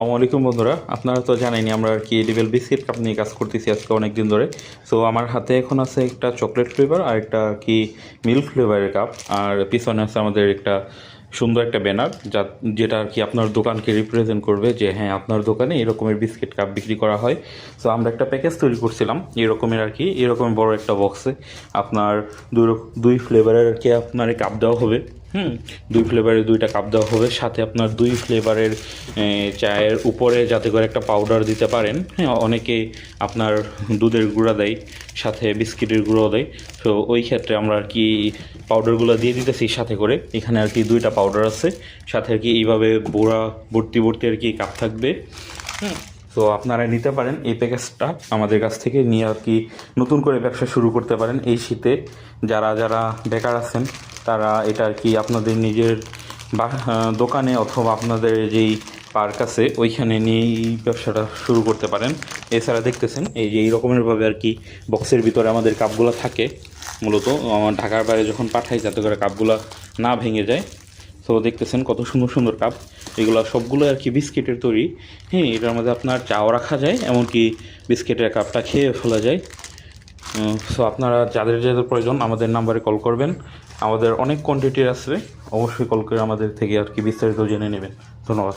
আসসালামু আলাইকুম বন্ধুরা, আপনারা তো জানেনই আমরা আর কি এডিবল বিস্কিট কাপ নিয়ে কাজ করতেছি আজকে অনেক দিন ধরে। সো আমার হাতে এখন আছে একটা চকলেট ফ্লেভার আর একটা কি মিল্ক ফ্লেভারের কাপ, আর পিছনে আছে আমাদের একটা সুন্দর একটা ব্যানার যেটা আর কি আপনার দোকানকে রিপ্রেজেন্ট করবে যে হ্যাঁ আপনার দোকানে এরকমের বিস্কিট কাপ বিক্রি করা হয়। সো আমরা একটা প্যাকেজ তৈরি করছিলাম এরকমের আর কি, এরকম বড় একটা বক্সে আপনার দুই ফ্লেভারের আর কি আপনার কাপ দেওয়া হবে। দুই ফ্লেভারের দুইটা কাপ দেওয়া হবে, সাথে আপনার দুই ফ্লেভারের চায়ের উপরে যাতে করে একটা পাউডার দিতে পারেন। হ্যাঁ, অনেকে আপনার দুধের গুঁড়া দেয়, সাথে বিস্কিটের গুঁড়ো দেয়। তো ওই ক্ষেত্রে আমরা আর কি পাউডারগুলো দিয়ে দিতেছি সাথে করে। এখানে আর কি দুইটা পাউডার আছে, সাথে আর কি এইভাবে বোড়া ভর্তি ভর্তি আর কি কাপ থাকবে। তো আপনারা নিতে পারেন এই প্যাকেজটা আমাদের কাছ থেকে নিয়ে আর কি নতুন করে ব্যবসা শুরু করতে পারেন এই শীতে। যারা যারা বেকার আছেন তারা এটা আর কি আপনাদের নিজের দোকানে অথবা আপনাদের যেই পার্ক আছে ওইখানে নিয়ে এই ব্যবসাটা শুরু করতে পারেন। এছাড়া দেখতেছেন এই যে এই রকমেরভাবে আর কি বক্সের ভিতরে আমাদের কাপগুলো থাকে, মূলত ঢাকার বাইরে যখন পাঠাই যাতে করে কাপগুলো না ভেঙে যায়। তো দেখতেছেন কত সুন্দর সুন্দর কাপ, এগুলো সবগুলো আর কি বিস্কিটের তৈরি। হ্যাঁ, এটার মধ্যে আপনার চাও রাখা যায়, এমনকি বিস্কিটের কাপটা খেয়ে ফেলা যায়। সো আপনারা যাদের যাদের প্রয়োজন আমাদের নাম্বারে কল করবেন, আমাদের অনেক কোয়ান্টিটির আসবে, অবশ্যই কল করে আমাদের থেকে আর কি বিস্তারিত জেনে নেবেন। ধন্যবাদ।